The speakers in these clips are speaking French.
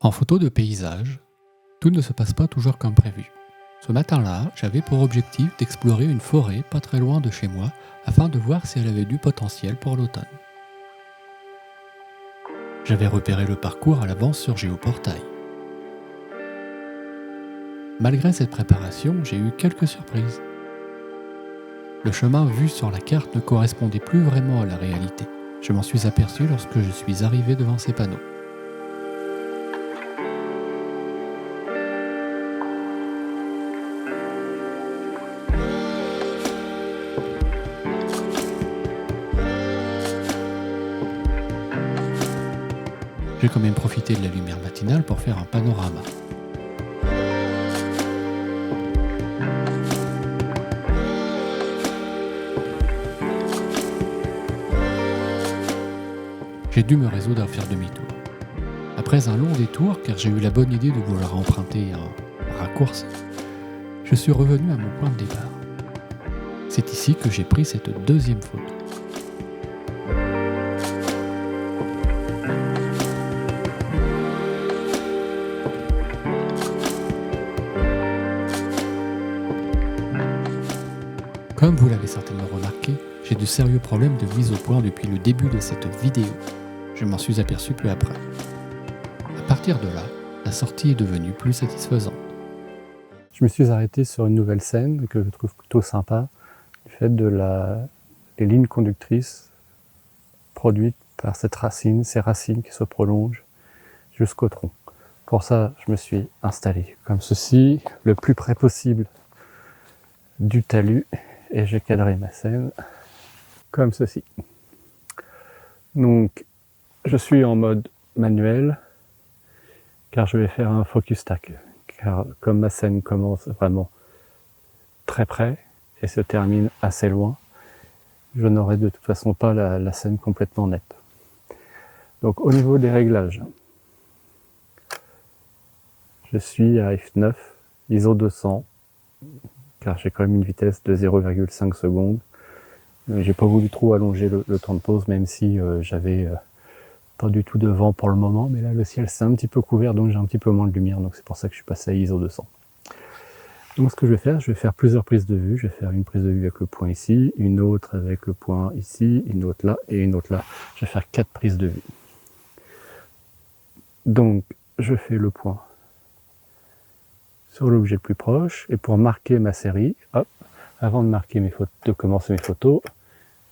En photo de paysage, tout ne se passe pas toujours comme prévu. Ce matin-là, j'avais pour objectif d'explorer une forêt pas très loin de chez moi afin de voir si elle avait du potentiel pour l'automne. J'avais repéré le parcours à l'avance sur Géoportail. Malgré cette préparation, j'ai eu quelques surprises. Le chemin vu sur la carte ne correspondait plus vraiment à la réalité. Je m'en suis aperçu lorsque je suis arrivé devant ces panneaux. J'ai quand même profité de la lumière matinale pour faire un panorama. J'ai dû me résoudre à faire demi-tour. Après un long détour, car j'ai eu la bonne idée de vouloir emprunter un raccourci, je suis revenu à mon point de départ. C'est ici que j'ai pris cette deuxième photo. Comme vous l'avez certainement remarqué, j'ai de sérieux problèmes de mise au point depuis le début de cette vidéo. Je m'en suis aperçu peu après. À partir de là, la sortie est devenue plus satisfaisante. Je me suis arrêté sur une nouvelle scène que je trouve plutôt sympa, du fait de les lignes conductrices produites par ces racines qui se prolongent jusqu'au tronc. Pour ça, je me suis installé comme ceci, le plus près possible du talus, et j'ai cadré ma scène comme ceci. Donc, je suis en mode manuel, car je vais faire un focus stack. Car comme ma scène commence vraiment très près et se termine assez loin, je n'aurai de toute façon pas la scène complètement nette. Donc au niveau des réglages, je suis à f9, ISO 200, car j'ai quand même une vitesse de 0,5 secondes. J'ai pas voulu trop allonger le temps de pause, même si j'avais pas du tout de vent pour le moment, mais là le ciel s'est un petit peu couvert, donc j'ai un petit peu moins de lumière, donc c'est pour ça que je suis passé à ISO 200. Donc ce que je vais faire plusieurs prises de vue. Je vais faire une prise de vue avec le point ici, une autre avec le point ici, une autre là et une autre là. Je vais faire 4 prises de vue. Donc je fais le point sur l'objet le plus proche, et pour marquer ma série, hop, avant de commencer mes photos,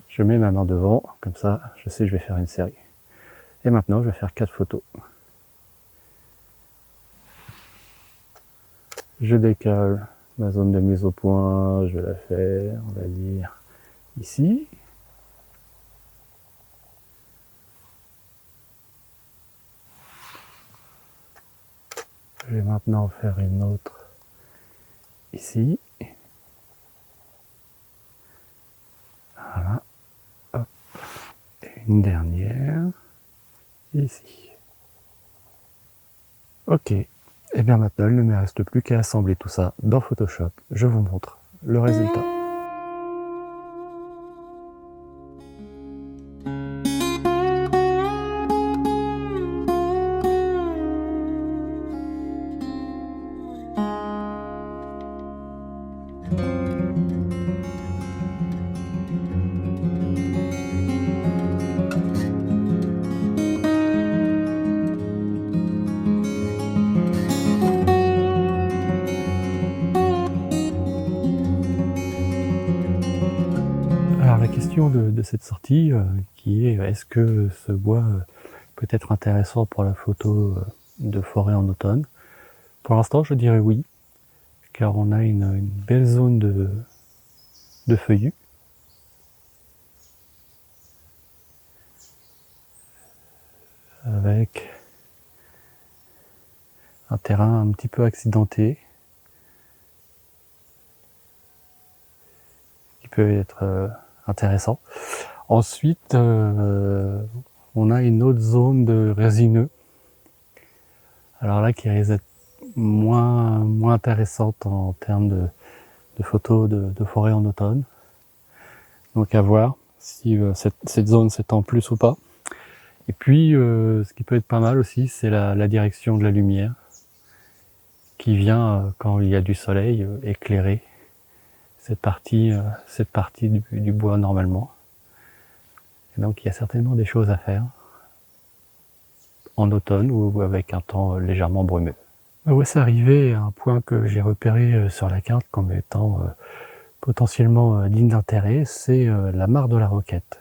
je mets ma main devant, comme ça je sais que je vais faire une série. Et maintenant je vais faire 4 photos. Je décale ma zone de mise au point, je la fais, on va dire, ici. Je vais maintenant faire une autre ici. Voilà. Hop. Et une dernière ici. Ok. Et bien maintenant, il ne me reste plus qu'à assembler tout ça dans Photoshop. Je vous montre le résultat. Alors la question de cette sortie qui est est-ce que ce bois peut être intéressant pour la photo de forêt en automne? Pour l'instant je dirais oui, car on a une belle zone de feuillus. Avec un terrain un petit peu accidenté, qui peut être intéressant. Ensuite, on a une autre zone de résineux. Alors là, qui risque d'être moins intéressante en termes de photos de forêt en automne. Donc à voir si cette zone s'étend plus ou pas. Et puis, ce qui peut être pas mal aussi, c'est la direction de la lumière qui vient, quand il y a du soleil, éclairer cette partie du bois normalement. Et donc il y a certainement des choses à faire en automne ou avec un temps légèrement brumeux. Ouais, c'est arrivé à un point que j'ai repéré sur la carte comme étant potentiellement digne d'intérêt, c'est la mare de la Roquette.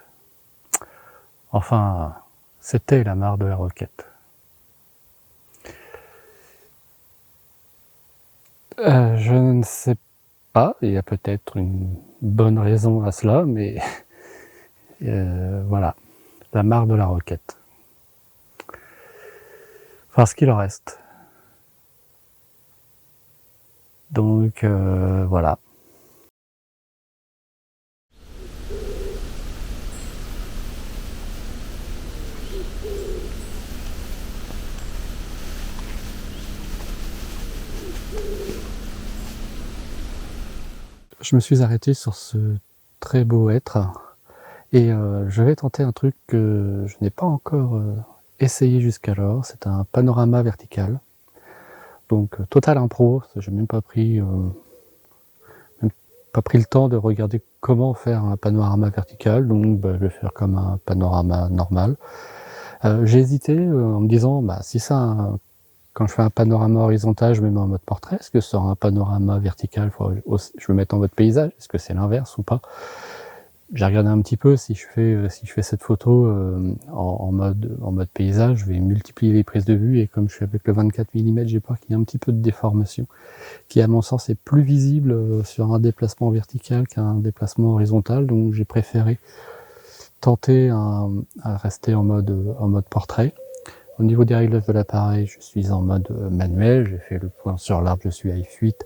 Enfin, c'était la mare de la Roquette. Je ne sais pas, il y a peut-être une bonne raison à cela, mais voilà, la mare de la Roquette. Enfin, ce qu'il en reste. Donc voilà. Je me suis arrêté sur ce très beau hêtre et je vais tenter un truc que je n'ai pas encore essayé jusqu'alors. C'est un panorama vertical. Donc total impro, j'ai même pas pris le temps de regarder comment faire un panorama vertical, donc je vais faire comme un panorama normal. J'ai hésité en me disant, si ça, quand je fais un panorama horizontal, je me mets en mode portrait. Est-ce que sur un panorama vertical, je me mets en mode paysage? Est-ce que c'est l'inverse ou pas? J'ai regardé un petit peu, si je fais cette photo en mode paysage, je vais multiplier les prises de vue, et comme je suis avec le 24 mm, j'ai peur qu'il y ait un petit peu de déformation, qui à mon sens est plus visible sur un déplacement vertical qu'un déplacement horizontal, donc j'ai préféré tenter à rester en mode portrait. Au niveau des réglages de l'appareil, je suis en mode manuel, j'ai fait le point sur l'arbre, je suis à f8,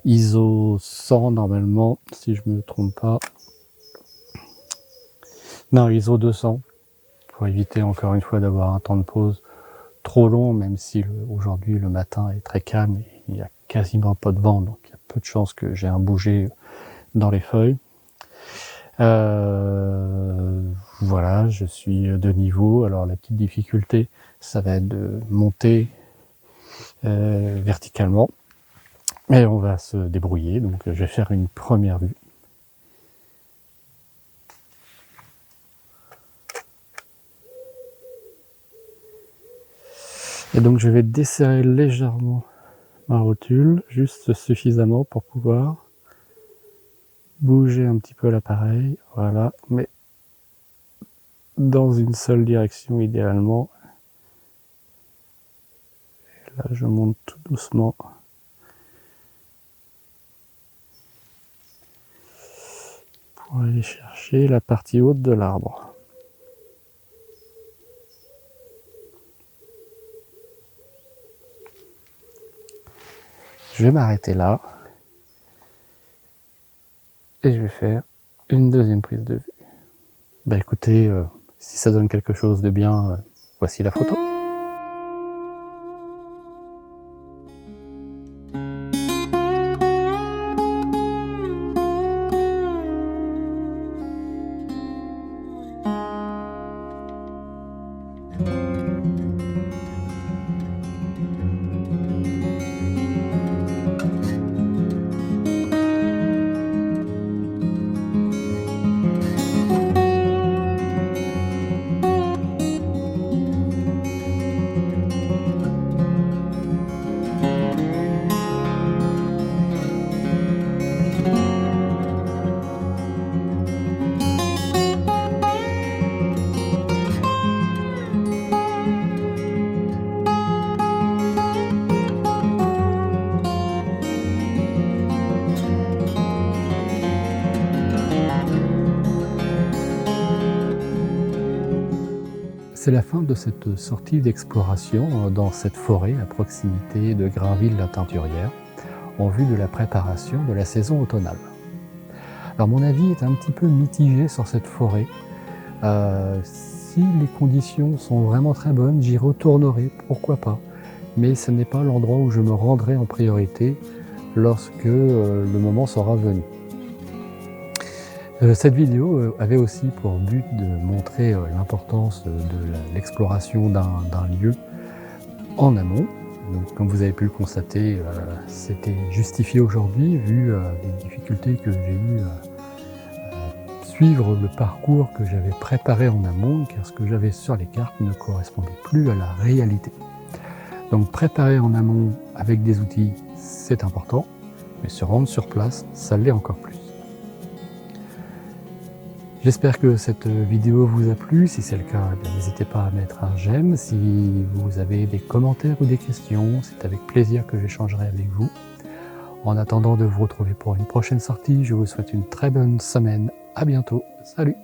ISO 100 normalement, si je me trompe pas. Non, ISO 200, pour éviter encore une fois d'avoir un temps de pause trop long, même si aujourd'hui le matin est très calme et il n'y a quasiment pas de vent, donc il y a peu de chances que j'ai un bouger dans les feuilles. Voilà, je suis de niveau. Alors la petite difficulté, ça va être de monter verticalement, mais on va se débrouiller. Donc je vais faire une première vue. Et donc je vais desserrer légèrement ma rotule, juste suffisamment pour pouvoir bouger un petit peu l'appareil, voilà, mais dans une seule direction idéalement. Et là je monte tout doucement. Pour aller chercher la partie haute de l'arbre. Je vais m'arrêter là et je vais faire une deuxième prise de vue. Écoutez, si ça donne quelque chose de bien, voici la photo. C'est la fin de cette sortie d'exploration dans cette forêt à proximité de Grainville-la-Teinturière, en vue de la préparation de la saison automnale. Alors mon avis est un petit peu mitigé sur cette forêt. Si les conditions sont vraiment très bonnes, j'y retournerai, pourquoi pas. Mais ce n'est pas l'endroit où je me rendrai en priorité lorsque le moment sera venu. Cette vidéo avait aussi pour but de montrer l'importance de l'exploration d'un lieu en amont. Donc, comme vous avez pu le constater, c'était justifié aujourd'hui vu les difficultés que j'ai eues à suivre le parcours que j'avais préparé en amont, car ce que j'avais sur les cartes ne correspondait plus à la réalité. Donc préparer en amont avec des outils, c'est important, mais se rendre sur place, ça l'est encore plus. J'espère que cette vidéo vous a plu. Si c'est le cas, n'hésitez pas à mettre un j'aime. Si vous avez des commentaires ou des questions, c'est avec plaisir que j'échangerai avec vous. En attendant de vous retrouver pour une prochaine sortie, je vous souhaite une très bonne semaine. À bientôt. Salut!